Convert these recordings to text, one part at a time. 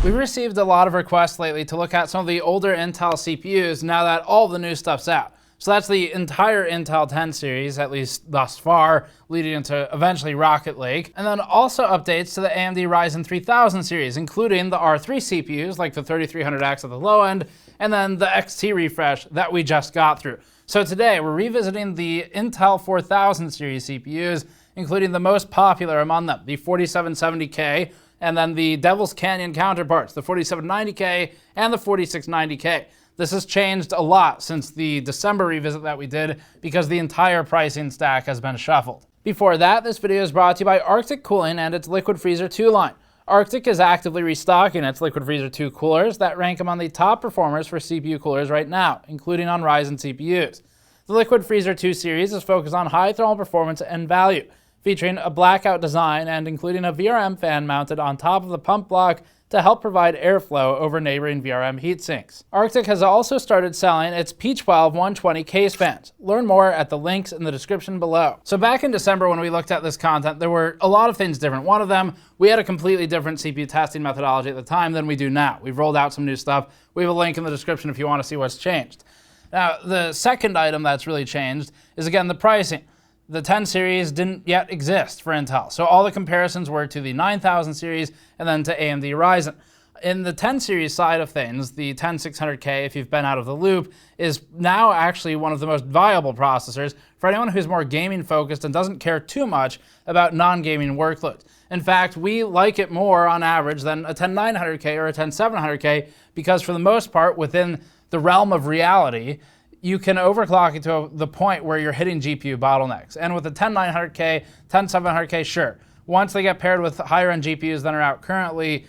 We've received a lot of requests lately to look at some of the older Intel CPUs now that all the new stuff's out. So that's the entire Intel 10 series, at least thus far, leading into eventually Rocket Lake. And then also updates to the AMD Ryzen 3000 series, including the R3 CPUs, like the 3300X at the low end, and then the XT refresh that we just got through. So today, we're revisiting the Intel 4000 series CPUs, including the most popular among them, the 4770K, and then the Devil's Canyon counterparts, the 4790K and the 4690K. This has changed a lot since the December revisit that we did because the entire pricing stack has been shuffled. Before that, this video is brought to you by Arctic Cooling and its Liquid Freezer 2 line. Arctic is actively restocking its Liquid Freezer 2 coolers that rank among the top performers for CPU coolers right now, including on Ryzen CPUs. The Liquid Freezer 2 series is focused on high thermal performance and value, featuring a blackout design and including a VRM fan mounted on top of the pump block to help provide airflow over neighboring VRM heatsinks. Arctic has also started selling its P12 120K fans. Learn more at the links in the description below. So back in December when we looked at this content, there were a lot of things different. One of them, we had a completely different CPU testing methodology at the time than we do now. We've rolled out some new stuff. We have a link in the description if you want to see what's changed. Now, the second item that's really changed is, again, the pricing. The 10 series didn't yet exist for Intel, so all the comparisons were to the 9000 series and then to AMD Ryzen. In the 10 series side of things, the 10600K, if you've been out of the loop, is now actually one of the most viable processors for anyone who's more gaming focused and doesn't care too much about non-gaming workloads. In fact, we like it more on average than a 10900K or a 10700K because for the most part, within the realm of reality, you can overclock it to the point where you're hitting GPU bottlenecks. And with the 10900K, 10700K, sure. Once they get paired with higher end GPUs than are out currently,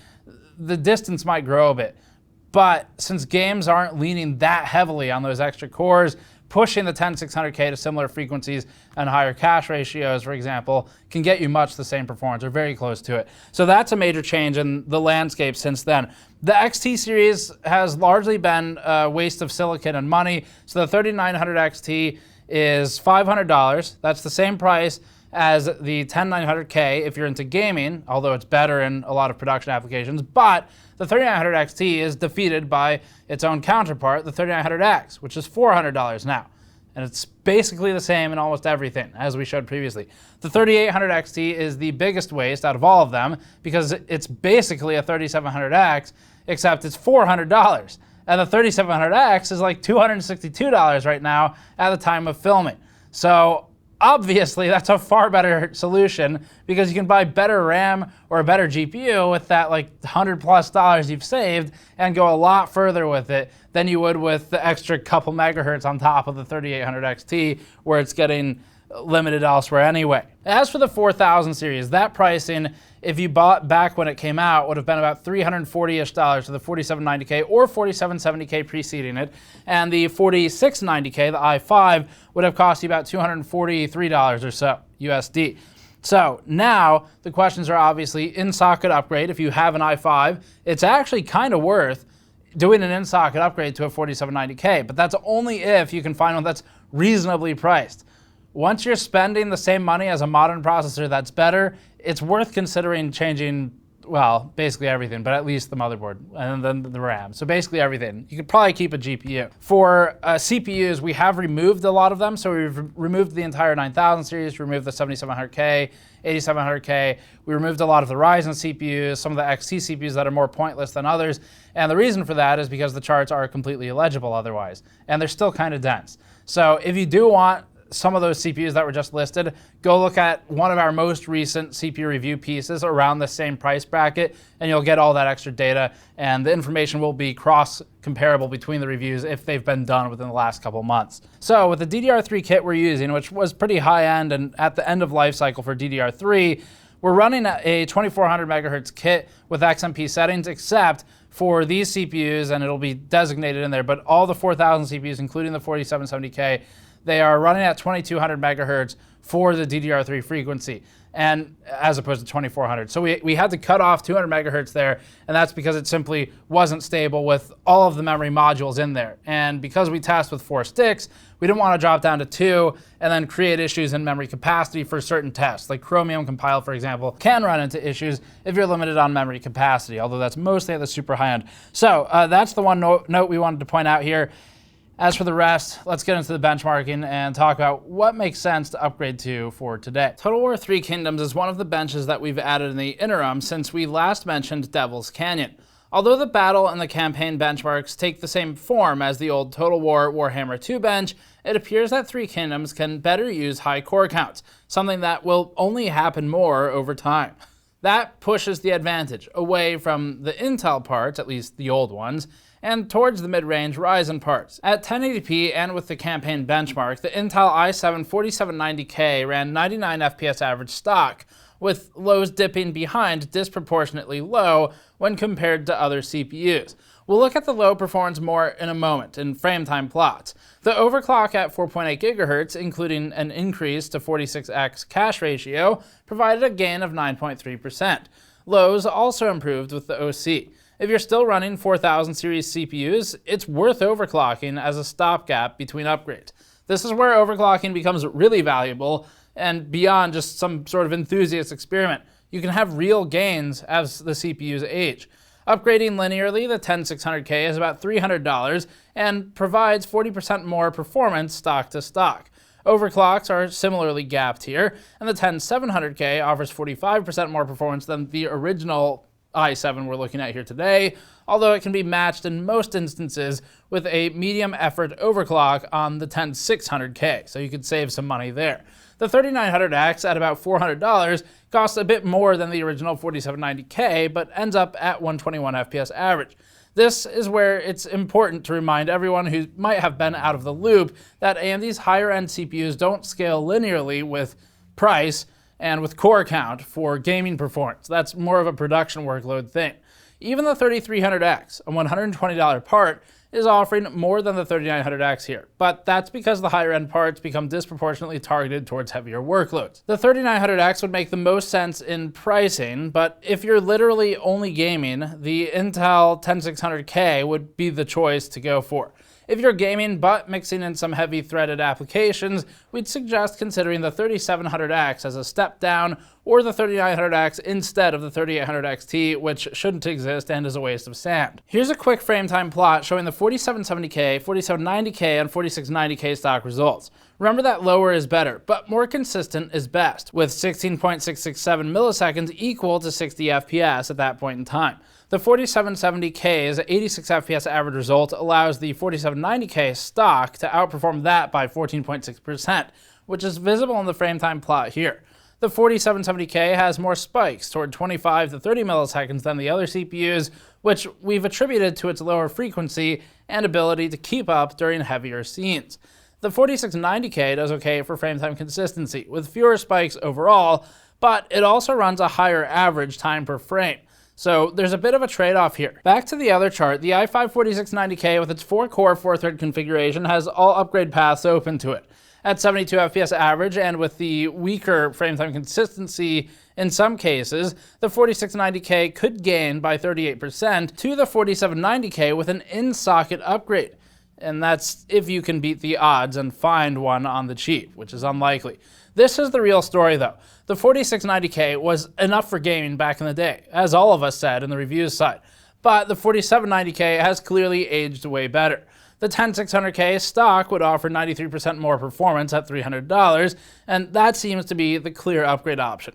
the distance might grow a bit. But since games aren't leaning that heavily on those extra cores, pushing the 10600K to similar frequencies and higher cache ratios, for example, can get you much the same performance or very close to it. So that's a major change in the landscape since then. The XT series has largely been a waste of silicon and money. So the 3900 XT is $500. That's the same price as the 10900K if you're into gaming, although it's better in a lot of production applications. But the 3900 XT is defeated by its own counterpart, the 3900X, which is $400 now. And it's basically the same in almost everything, as we showed previously. The 3800 XT is the biggest waste out of all of them because it's basically a 3700X, except it's $400. And the 3700X is like $262 right now at the time of filming. So obviously, that's a far better solution because you can buy better RAM or a better GPU with that like $100+ you've saved and go a lot further with it than you would with the extra couple megahertz on top of the 3800 XT where it's getting limited elsewhere anyway. As for the 4000 series, that pricing, if you bought back when it came out, would have been about $340-ish for the 4790K or 4770K preceding it, and the 4690K, the i5, would have cost you about $243 or so USD. So now the questions are obviously in-socket upgrade. If you have an i5, it's actually kind of worth doing an in-socket upgrade to a 4790K, but that's only if you can find one that's reasonably priced. Once you're spending the same money as a modern processor that's better, it's worth considering changing, well, basically everything, but at least the motherboard and then the RAM. So basically everything. You could probably keep a GPU. For CPUs, we have removed a lot of them. So we've removed the entire 9000 series, removed the 7700K, 8700K. We removed a lot of the Ryzen CPUs, some of the XT CPUs that are more pointless than others. And the reason for that is because the charts are completely illegible otherwise. And they're still kind of dense. So if you do want some of those CPUs that were just listed, go look at one of our most recent CPU review pieces around the same price bracket, and you'll get all that extra data, and the information will be cross-comparable between the reviews if they've been done within the last couple months. So with the DDR3 kit we're using, which was pretty high-end and at the end of life cycle for DDR3, we're running a 2400 megahertz kit with XMP settings, except for these CPUs, and it'll be designated in there, but all the 4000 CPUs, including the 4770K, they are running at 2200 megahertz for the DDR3 frequency, and as opposed to 2400. So we had to cut off 200 megahertz there, and that's because it simply wasn't stable with all of the memory modules in there. And because we test with 4 sticks, we didn't want to drop down to 2 and then create issues in memory capacity for certain tests. Like Chromium compile, for example, can run into issues if you're limited on memory capacity, although that's mostly at the super high end. So that's the one note we wanted to point out here. As for the rest, let's get into the benchmarking and talk about what makes sense to upgrade to for today. Total War 3 Kingdoms is one of the benches that we've added in the interim since we last mentioned Devil's Canyon. Although the battle and the campaign benchmarks take the same form as the old Total War Warhammer 2 bench, it appears that 3 Kingdoms can better use high core counts, something that will only happen more over time. That pushes the advantage away from the Intel parts, at least the old ones, and towards the mid-range Ryzen parts. At 1080p and with the campaign benchmark, the Intel i7-4790K ran 99 FPS average stock, with lows dipping behind disproportionately low when compared to other CPUs. We'll look at the low performance more in a moment in Frametime plots. The overclock at 4.8 GHz, including an increase to 46x cache ratio, provided a gain of 9.3%. Lows also improved with the OC. If you're still running 4000 series CPUs, it's worth overclocking as a stopgap between upgrades. This is where overclocking becomes really valuable, and beyond just some sort of enthusiast experiment, you can have real gains as the CPUs age. Upgrading linearly, the 10600K is about $300 and provides 40% more performance stock to stock. Overclocks are similarly gapped here, and the 10700K offers 45% more performance than the original i7 we're looking at here today, although it can be matched in most instances with a medium effort overclock on the 10600K, so you could save some money there. The 3900X at about $400 costs a bit more than the original 4790K, but ends up at 121 FPS average. This is where it's important to remind everyone who might have been out of the loop that AMD's higher end CPUs don't scale linearly with price and with core count for gaming performance. That's more of a production workload thing. Even the 3300X, a $120 part, is offering more than the 3900X here, but that's because the higher end parts become disproportionately targeted towards heavier workloads. The 3900X would make the most sense in pricing, but if you're literally only gaming, the Intel 10600K would be the choice to go for. If you're gaming but mixing in some heavy threaded applications, we'd suggest considering the 3700X as a step down, or the 3900X instead of the 3800 XT, which shouldn't exist and is a waste of sand. Here's a quick Frametime plot showing the 4770K, 4790K, and 4690K stock results. Remember that lower is better, but more consistent is best, with 16.667 milliseconds equal to 60 FPS at that point in time. The 4770K's 86 FPS average result allows the 4790K stock to outperform that by 14.6%, which is visible in the Frametime plot here. The 4770K has more spikes toward 25 to 30 milliseconds than the other CPUs, which we've attributed to its lower frequency and ability to keep up during heavier scenes. The 4690K does okay for Frametime consistency, with fewer spikes overall, but it also runs a higher average time per frame. So there's a bit of a trade-off here. Back to the other chart, the i5-4690K with its 4-core, 4-thread configuration has all upgrade paths open to it. At 72 FPS average and with the weaker Frametime consistency in some cases, the 4690K could gain by 38% to the 4790K with an in-socket upgrade. And that's if you can beat the odds and find one on the cheap, which is unlikely. This is the real story though. The 4690K was enough for gaming back in the day, as all of us said in the reviews side, but the 4790K has clearly aged way better. The 10600K stock would offer 93% more performance at $300, and that seems to be the clear upgrade option.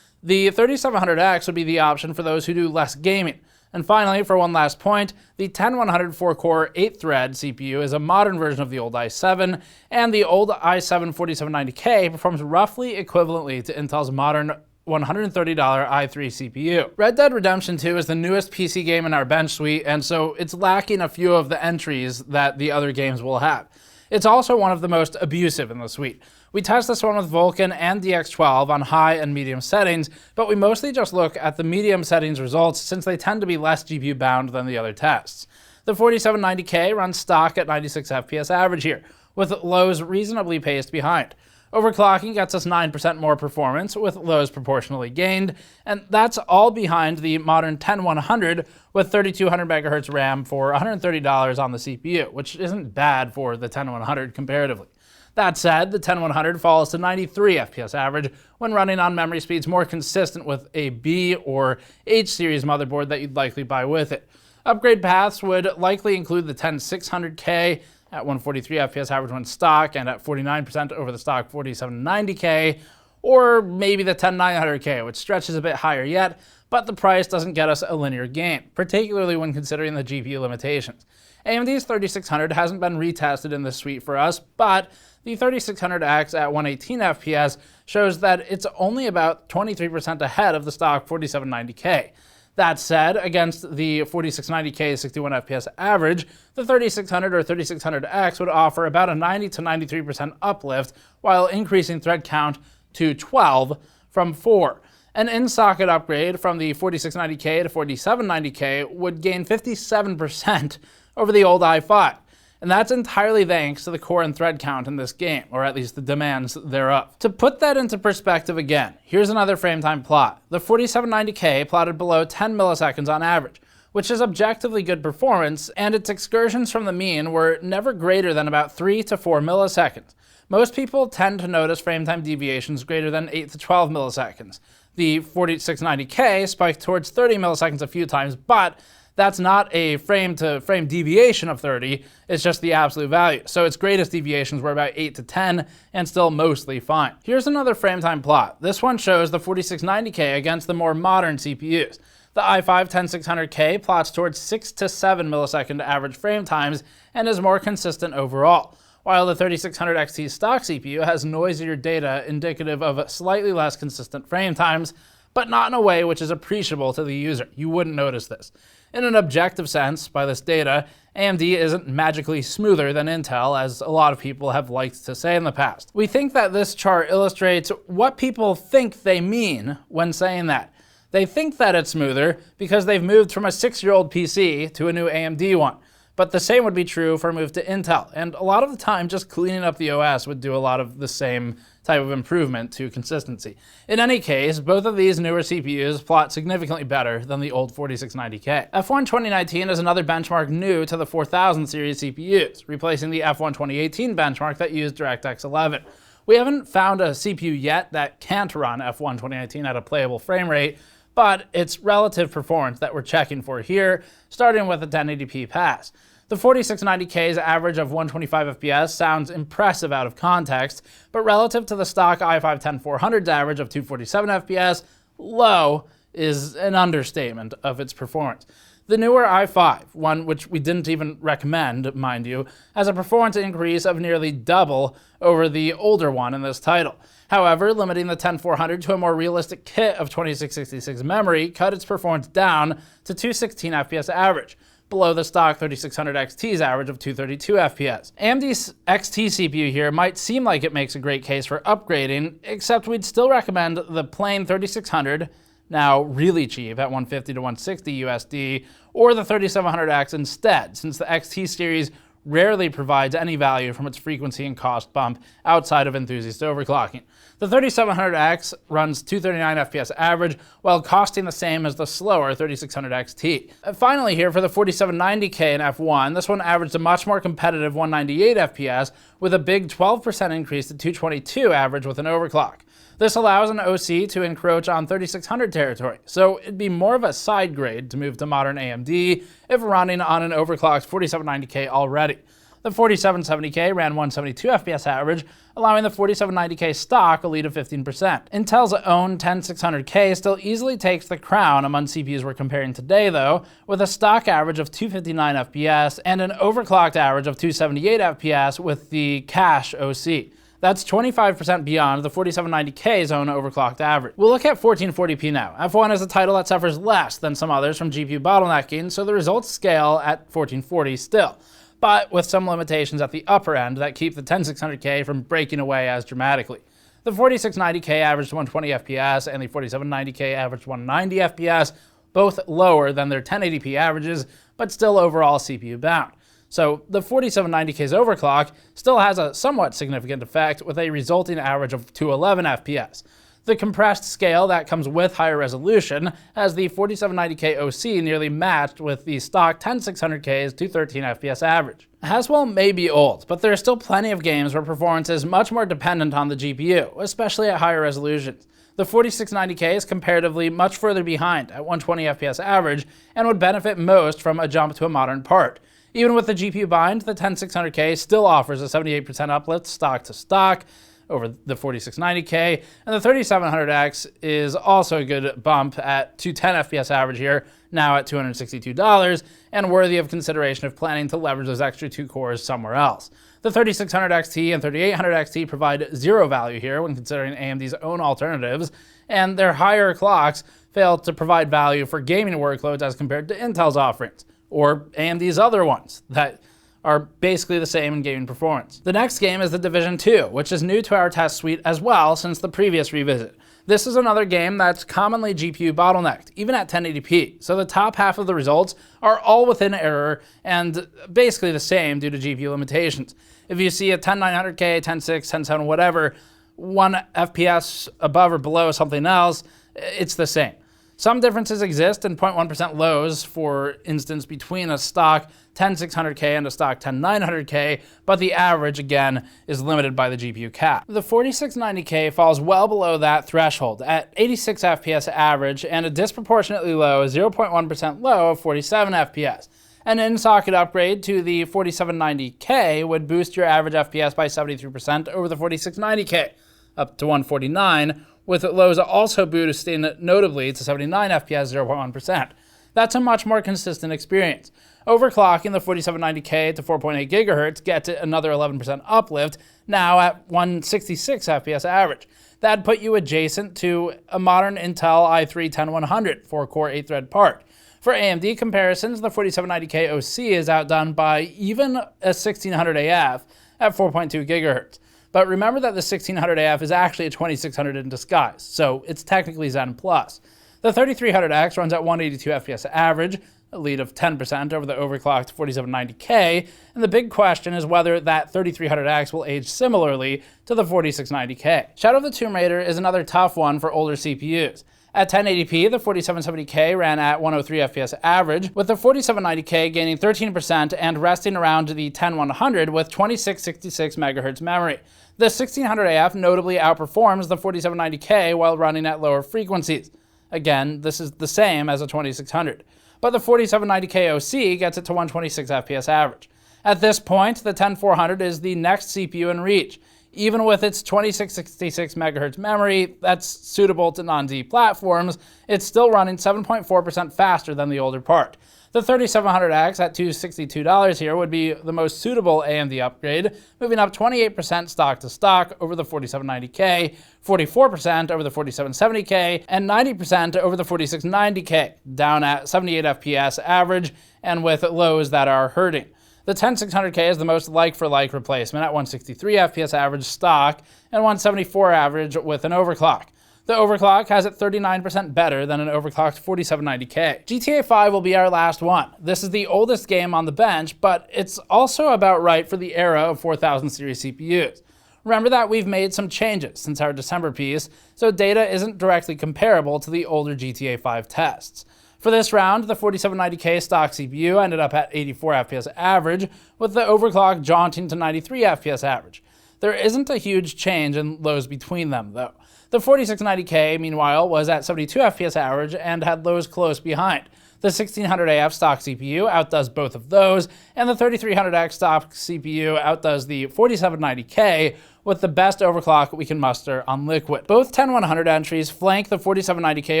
The 3700X would be the option for those who do less gaming. And finally, for one last point, the 10100 4-core 8-thread CPU is a modern version of the old i7, and the old i7-4790K performs roughly equivalently to Intel's modern $130 i3 CPU. Red Dead Redemption 2 is the newest PC game in our bench suite, and so it's lacking a few of the entries that the other games will have. It's also one of the most abusive in the suite. We test this one with Vulkan and DX12 on high and medium settings, but we mostly just look at the medium settings results since they tend to be less GPU bound than the other tests. The 4790K runs stock at 96 FPS average here, with lows reasonably paced behind. Overclocking gets us 9% more performance, with lows proportionally gained, and that's all behind the modern 10100 with 3200 MHz RAM for $130 on the CPU, which isn't bad for the 10100 comparatively. That said, the 10100 falls to 93 FPS average when running on memory speeds more consistent with a B or H series motherboard that you'd likely buy with it. Upgrade paths would likely include the 10600K at 143 FPS average when stock and at 49% over the stock 4790K, or maybe the 10900K, which stretches a bit higher yet, but the price doesn't get us a linear gain, particularly when considering the GPU limitations. AMD's 3600 hasn't been retested in this suite for us, but the 3600X at 118 FPS shows that it's only about 23% ahead of the stock 4790K. That said, against the 4690K 61 FPS average, the 3600 or 3600X would offer about a 90 to 93% uplift while increasing thread count to 12 from 4. An in-socket upgrade from the 4690K to 4790K would gain 57% over the old i5. And that's entirely thanks to the core and thread count in this game, or at least the demands thereof. To put that into perspective again, here's another Frametime plot. The 4790K plotted below 10 milliseconds on average, which is objectively good performance, and its excursions from the mean were never greater than about 3 to 4 milliseconds. Most people tend to notice Frametime deviations greater than 8 to 12 milliseconds. The 4690K spiked towards 30 milliseconds a few times, but that's not a frame-to-frame deviation of 30, it's just the absolute value. So its greatest deviations were about 8 to 10, and still mostly fine. Here's another Frametime plot. This one shows the 4690K against the more modern CPUs. The i5-10600K plots towards 6 to 7 millisecond average frame times and is more consistent overall, while the 3600 XT stock CPU has noisier data indicative of slightly less consistent frame times, but not in a way which is appreciable to the user. You wouldn't notice this. In an objective sense, by this data, AMD isn't magically smoother than Intel, as a lot of people have liked to say in the past. We think that this chart illustrates what people think they mean when saying that. They think that it's smoother because they've moved from a 6-year-old PC to a new AMD one. But the same would be true for a move to Intel, and a lot of the time just cleaning up the OS would do a lot of the same type of improvement to consistency. In any case, both of these newer CPUs plot significantly better than the old 4690K. F1 2019 is another benchmark new to the 4000 series CPUs, replacing the F1 2018 benchmark that used DirectX 11. We haven't found a CPU yet that can't run F1 2019 at a playable frame rate, but it's relative performance that we're checking for here, starting with a 1080p pass. The 4690K's average of 125 FPS sounds impressive out of context, but relative to the stock i5-10400's average of 247 FPS, low is an understatement of its performance. The newer i5, one which we didn't even recommend, mind you, has a performance increase of nearly double over the older one in this title. However, limiting the 10400 to a more realistic kit of 2666 memory cut its performance down to 216 FPS average, below the stock 3600 XT's average of 232 FPS. AMD's XT CPU here might seem like it makes a great case for upgrading, except we'd still recommend the plain 3600, now really cheap at $150 to $160 USD, or the 3700X instead, since the XT series rarely provides any value from its frequency and cost bump outside of enthusiast overclocking. The 3700X runs 239 FPS average while costing the same as the slower 3600 XT. Finally here for the 4790K in F1, this one averaged a much more competitive 198 FPS with a big 12% increase to 222 average with an overclock. This allows an OC to encroach on 3600 territory, so it'd be more of a side grade to move to modern AMD if running on an overclocked 4790K already. The 4770K ran 172 FPS average, allowing the 4790K stock a lead of 15%. Intel's own 10600K still easily takes the crown among CPUs we're comparing today though, with a stock average of 259 FPS and an overclocked average of 278 FPS with the cache OC. That's 25% beyond the 4790K's own overclocked average. We'll look at 1440p now. F1 is a title that suffers less than some others from GPU bottlenecking, so the results scale at 1440 still, but with some limitations at the upper end that keep the 10600K from breaking away as dramatically. The 4690K averaged 120 FPS and the 4790K averaged 190 FPS, both lower than their 1080p averages, but still overall CPU bound. So the 4790K's overclock still has a somewhat significant effect with a resulting average of 211 FPS. The compressed scale that comes with higher resolution has the 4790K OC nearly matched with the stock 10600K's 213 FPS average. Haswell may be old, but there are still plenty of games where performance is much more dependent on the GPU, especially at higher resolutions. The 4690K is comparatively much further behind at 120 FPS average and would benefit most from a jump to a modern part. Even with the GPU bind, the 10600K still offers a 78% uplift stock to stock over the 4690K, and the 3700X is also a good bump at 210 FPS average here, now at $262, and worthy of consideration if planning to leverage those extra 2 cores somewhere else. The 3600 XT and 3800 XT provide zero value here when considering AMD's own alternatives, and their higher clocks fail to provide value for gaming workloads as compared to Intel's offerings, or AMD's other ones that are basically the same in gaming performance. The next game is The Division 2, which is new to our test suite as well since the previous revisit. This is another game that's commonly GPU bottlenecked, even at 1080p, so the top half of the results are all within error and basically the same due to GPU limitations. If you see a 10900K, 106, 107, whatever, 1 FPS above or below something else, it's the same. Some differences exist in 0.1% lows, for instance, between a stock 10600K and a stock 10900K, but the average, again, is limited by the GPU cap. The 4690K falls well below that threshold at 86 FPS average and a disproportionately low 0.1% low of 47 FPS. An in-socket upgrade to the 4790K would boost your average FPS by 73% over the 4690K, up to 149, with lows also boosting notably to 79 FPS 0.1%. That's a much more consistent experience. Overclocking the 4790K to 4.8 GHz gets it another 11% uplift, now at 166 FPS average. That'd put you adjacent to a modern Intel i3-10100 4-core 8-thread part. For AMD comparisons, the 4790K OC is outdone by even a 1600AF at 4.2 GHz. But remember that the 1600AF is actually a 2600 in disguise, so it's technically Zen+. The 3300X runs at 182 FPS average, a lead of 10% over the overclocked 4790K, and the big question is whether that 3300X will age similarly to the 4690K. Shadow of the Tomb Raider is another tough one for older CPUs. At 1080p, the 4770K ran at 103 FPS average, with the 4790K gaining 13% and resting around the 10100 with 2666 MHz memory. The 1600AF notably outperforms the 4790K while running at lower frequencies. Again, this is the same as a 2600. But the 4790K OC gets it to 126 FPS average. At this point, the 10400 is the next CPU in reach. Even with its 2666 MHz memory that's suitable to non-Z platforms, it's still running 7.4% faster than the older part. The 3700X at $262 here would be the most suitable AMD upgrade, moving up 28% stock to stock over the 4790K, 44% over the 4770K, and 90% over the 4690K, down at 78 FPS average and with lows that are hurting. The 10600K is the most like-for-like replacement at 163 FPS average stock and 174 average with an overclock. The overclock has it 39% better than an overclocked 4790K. GTA 5 will be our last one. This is the oldest game on the bench, but it's also about right for the era of 4000 series CPUs. Remember that we've made some changes since our December piece, so data isn't directly comparable to the older GTA 5 tests. For this round, the 4790K stock CPU ended up at 84 FPS average, with the overclock jaunting to 93 FPS average. There isn't a huge change in lows between them, though. The 4690K, meanwhile, was at 72 FPS average and had lows close behind. The 1600AF stock CPU outdoes both of those, and the 3300X stock CPU outdoes the 4790K with the best overclock we can muster on Liquid. Both 10100 entries flank the 4790K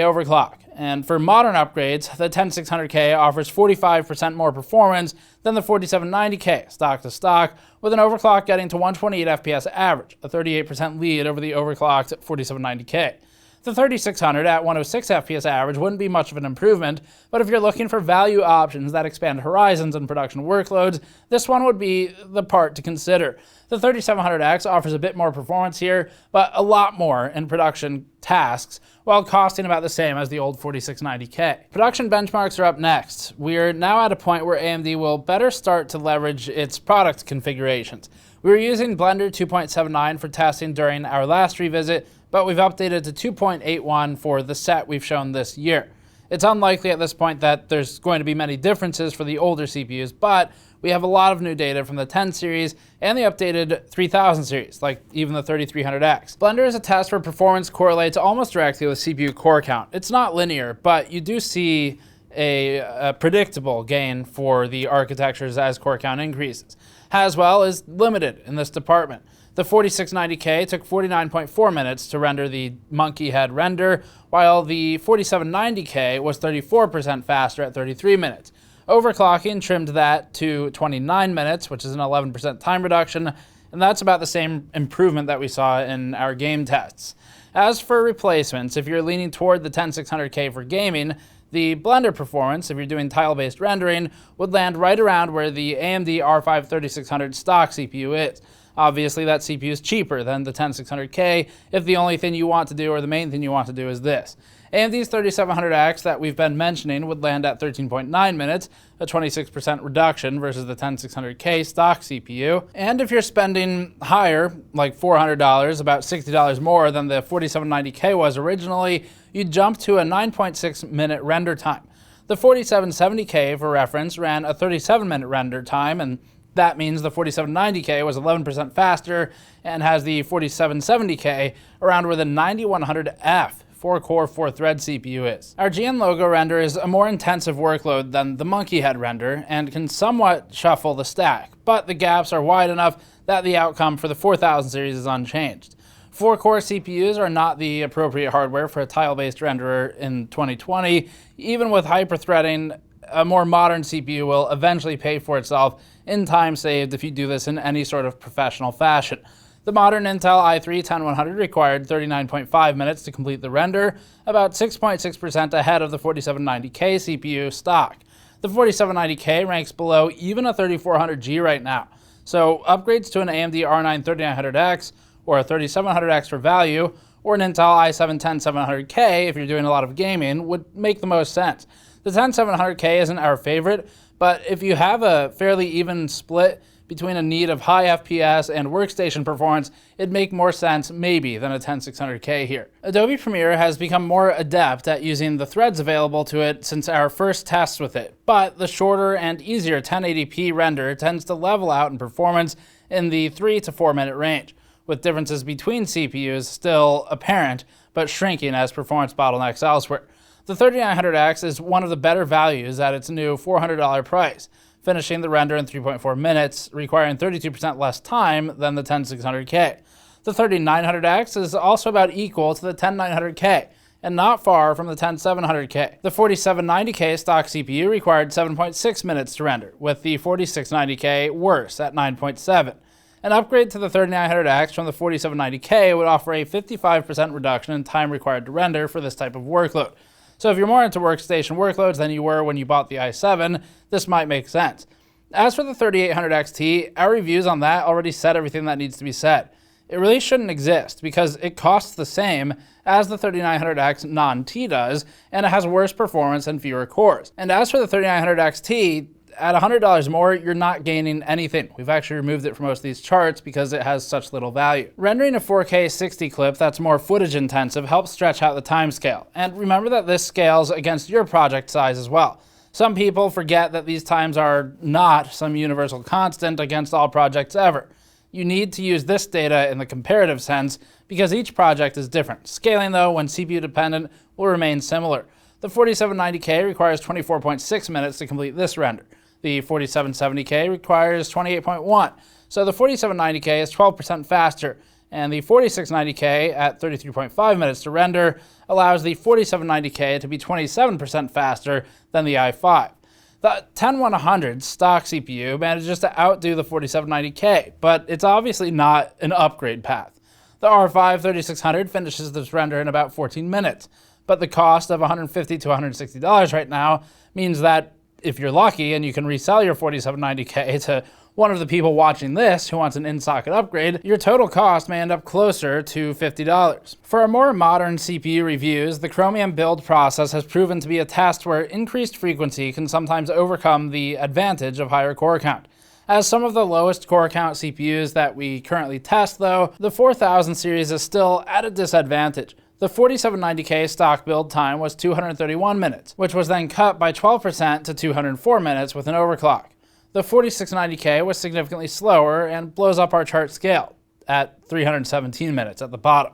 overclock, and for modern upgrades, the 10600K offers 45% more performance than the 4790K stock to stock, with an overclock getting to 128 FPS average, a 38% lead over the overclocked 4790K. The 3600 at 106 FPS average wouldn't be much of an improvement, but if you're looking for value options that expand horizons in production workloads, this one would be the part to consider. The 3700X offers a bit more performance here, but a lot more in production tasks, while costing about the same as the old 4690K. Production benchmarks are up next. We're now at a point where AMD will better start to leverage its product configurations. We were using Blender 2.79 for testing during our last revisit, but we've updated to 2.81 for the set we've shown this year. It's unlikely at this point that there's going to be many differences for the older CPUs, but we have a lot of new data from the 10 series and the updated 3000 series, like even the 3300X. Blender is a test where performance correlates almost directly with CPU core count. It's not linear, but you do see a predictable gain for the architectures as core count increases. Haswell is limited in this department. The 4690K took 49.4 minutes to render the monkey head render, while the 4790K was 34% faster at 33 minutes. Overclocking trimmed that to 29 minutes, which is an 11% time reduction, and that's about the same improvement that we saw in our game tests. As for replacements, if you're leaning toward the 10600K for gaming, the Blender performance, if you're doing tile-based rendering, would land right around where the AMD i5-4600 stock CPU is. Obviously, that CPU is cheaper than the 10600K if the only thing you want to do, or the main thing you want to do, is this. AMD's 3700X that we've been mentioning would land at 13.9 minutes, a 26% reduction versus the 10600K stock CPU. And if you're spending higher, like $400, about $60 more than the 4790K was originally, you'd jump to a 9.6 minute render time. The 4770K, for reference, ran a 37-minute render time, and that means the 4790K was 11% faster and has the 4770K around where the 9100F 4-core, 4-thread CPU is. Our GN logo render is a more intensive workload than the monkey head render and can somewhat shuffle the stack, but the gaps are wide enough that the outcome for the 4000 series is unchanged. 4-core CPUs are not the appropriate hardware for a tile-based renderer in 2020. Even with hyper-threading, a more modern CPU will eventually pay for itself in time saved if you do this in any sort of professional fashion. The modern Intel i3-10100 required 39.5 minutes to complete the render, about 6.6% ahead of the 4790K CPU stock. The 4790K ranks below even a 3400G right now, so upgrades to an AMD R9 3900X or a 3700X for value, or an Intel i7-10700K if you're doing a lot of gaming, would make the most sense. The 10700K isn't our favorite, but if you have a fairly even split between a need of high FPS and workstation performance, it'd make more sense maybe than a 10600K here. Adobe Premiere has become more adept at using the threads available to it since our first tests with it, but the shorter and easier 1080p render tends to level out in performance in the 3 to 4 minute range, with differences between CPUs still apparent, but shrinking as performance bottlenecks elsewhere. The 3900X is one of the better values at its new $400 price, finishing the render in 3.4 minutes, requiring 32% less time than the 10600K. The 3900X is also about equal to the 10900K, and not far from the 10700K. The 4790K stock CPU required 7.6 minutes to render, with the 4690K worse at 9.7. An upgrade to the 3900X from the 4790K would offer a 55% reduction in time required to render for this type of workload. So if you're more into workstation workloads than you were when you bought the i7, this might make sense. As for the 3800XT, our reviews on that already said everything that needs to be said. It really shouldn't exist because it costs the same as the 3900X non-T does, and it has worse performance and fewer cores. And as for the 3900XT, at $100 more, you're not gaining anything. We've actually removed it from most of these charts because it has such little value. Rendering a 4K 60 clip that's more footage intensive helps stretch out the timescale. And remember that this scales against your project size as well. Some people forget that these times are not some universal constant against all projects ever. You need to use this data in the comparative sense because each project is different. Scaling, though, when CPU dependent, will remain similar. The 4790K requires 24.6 minutes to complete this render. The 4770K requires 28.1, so the 4790K is 12% faster, and the 4690K at 33.5 minutes to render allows the 4790K to be 27% faster than the i5. The 10100 stock CPU manages to outdo the 4790K, but it's obviously not an upgrade path. The R5-4600 finishes this render in about 14 minutes, but the cost of $150 to $160 right now means that if you're lucky and you can resell your 4790K to one of the people watching this who wants an in-socket upgrade, your total cost may end up closer to $50. For our more modern CPU reviews, the Chromium build process has proven to be a test where increased frequency can sometimes overcome the advantage of higher core count. As some of the lowest core count CPUs that we currently test though, the 4000 series is still at a disadvantage. The 4790K stock build time was 231 minutes, which was then cut by 12% to 204 minutes with an overclock. The 4690K was significantly slower and blows up our chart scale at 317 minutes at the bottom.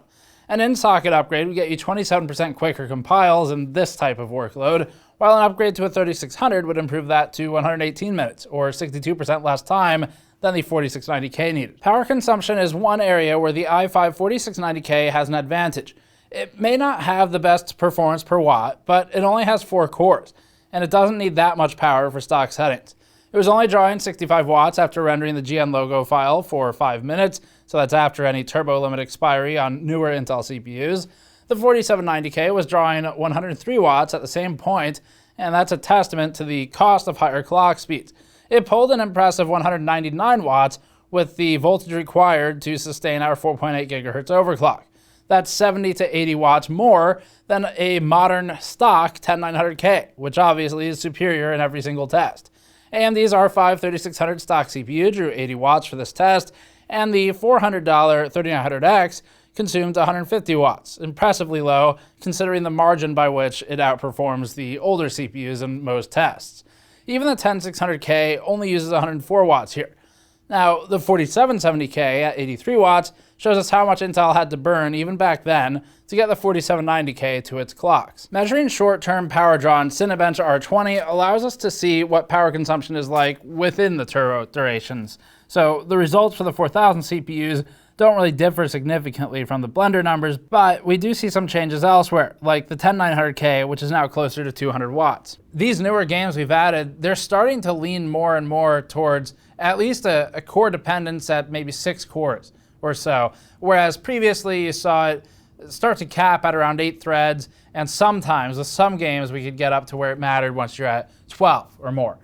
An in-socket upgrade would get you 27% quicker compiles in this type of workload, while an upgrade to a 3600 would improve that to 118 minutes, or 62% less time than the 4690K needed. Power consumption is one area where the i5-4690K has an advantage. It may not have the best performance per watt, but it only has 4 cores, and it doesn't need that much power for stock settings. It was only drawing 65 watts after rendering the GN logo file for 5 minutes, so that's after any turbo limit expiry on newer Intel CPUs. The 4790K was drawing 103 watts at the same point, and that's a testament to the cost of higher clock speeds. It pulled an impressive 199 watts with the voltage required to sustain our 4.8 GHz overclock. That's 70 to 80 watts more than a modern stock 10900K, which obviously is superior in every single test. AMD's R5-3600 stock CPU drew 80 watts for this test, and the $400 3900X consumed 150 watts, impressively low considering the margin by which it outperforms the older CPUs in most tests. Even the 10600K only uses 104 watts here. Now, the 4770K at 83 watts shows us how much Intel had to burn even back then to get the 4790K to its clocks. Measuring short-term power draw on Cinebench R20 allows us to see what power consumption is like within the turbo durations. So the results for the 4000 CPUs don't really differ significantly from the Blender numbers, but we do see some changes elsewhere, like the 10900K, which is now closer to 200 watts. These newer games we've added, they're starting to lean more and more towards at least a core dependence at maybe 6 cores or so, whereas previously you saw it start to cap at around 8 threads, and sometimes with some games we could get up to where it mattered once you're at 12 or more.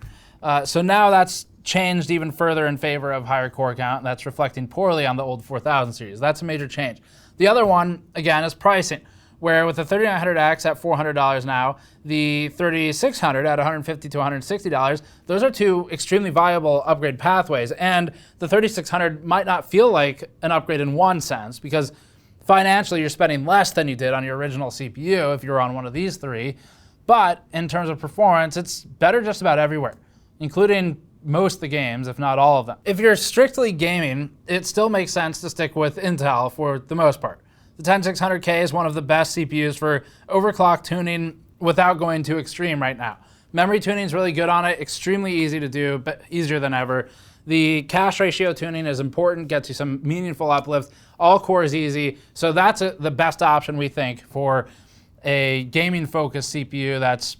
So now that's changed even further in favor of higher core count, and that's reflecting poorly on the old 4000 series. That's a major change. The other one, again, is pricing, where with the 3900X at $400 now, the 3600 at $150 to $160, those are 2 extremely viable upgrade pathways, and the 3600 might not feel like an upgrade in one sense, because financially you're spending less than you did on your original CPU if you're on one of these 3, but in terms of performance, it's better just about everywhere, including most of the games, if not all of them. If you're strictly gaming, it still makes sense to stick with Intel for the most part. The 10600K is one of the best CPUs for overclock tuning without going too extreme right now. Memory tuning is really good on it, extremely easy to do, but easier than ever. The cache ratio tuning is important, gets you some meaningful uplift. All core is easy, so that's the best option we think for a gaming-focused CPU that's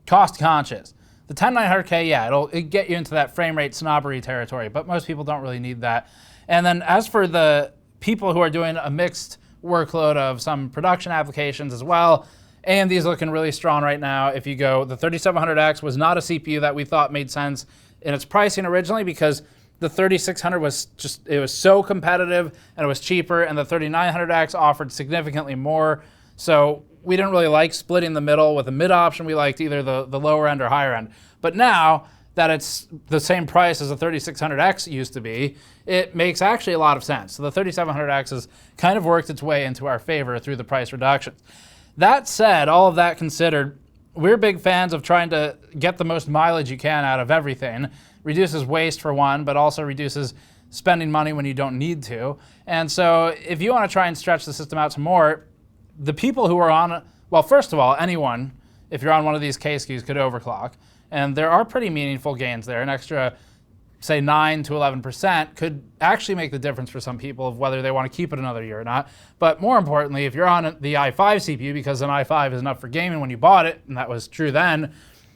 cost-conscious. The 10900K, yeah, it'll get you into that frame rate snobbery territory, but most people don't really need that. And then as for the people who are doing a mixed workload of some production applications as well, AMD's looking really strong right now. If you go, the 3700X was not a CPU that we thought made sense in its pricing originally because the 3600 was just, it was so competitive and it was cheaper, and the 3900X offered significantly more. So we didn't really like splitting the middle with a mid option. We liked either the lower end or higher end. But now that it's the same price as the 3600X used to be, it makes actually a lot of sense. So the 3700X has kind of worked its way into our favor through the price reductions. That said, all of that considered, we're big fans of trying to get the most mileage you can out of everything. Reduces waste for one, but also reduces spending money when you don't need to. And so if you want to try and stretch the system out some more, the people who are on, well, first of all, anyone, if you're on one of these K SKUs, could overclock. And there are pretty meaningful gains there. An extra, say, 9 to 11% could actually make the difference for some people of whether they want to keep it another year or not. But more importantly, if you're on the i5 CPU, because an i5 is enough for gaming when you bought it, and that was true then,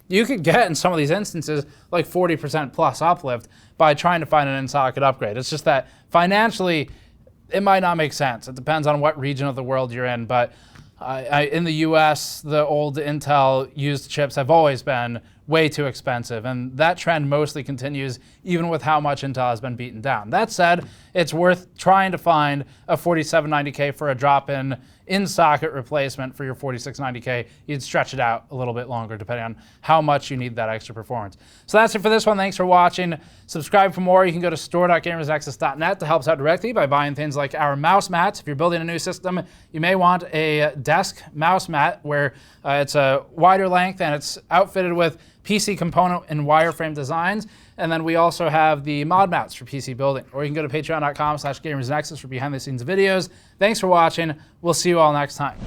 you could get, in some of these instances, like 40% plus uplift by trying to find an in-socket upgrade. It's just that financially, it might not make sense. It depends on what region of the world you're in, but in the US, the old Intel used chips have always been way too expensive, and that trend mostly continues even with how much Intel has been beaten down. That said, it's worth trying to find a 4790K for a drop-in in-socket replacement for your 4690K. You'd stretch it out a little bit longer depending on how much you need that extra performance. So that's it for this one. Thanks for watching. Subscribe for more. You can go to store.gamersnexus.net to help us out directly by buying things like our mouse mats. If you're building a new system, you may want a desk mouse mat where it's a wider length and it's outfitted with PC component and wireframe designs. And then we also have the mod mats for PC building. Or you can go to patreon.com/gamersnexus for behind the scenes videos. Thanks for watching. We'll see you all next time.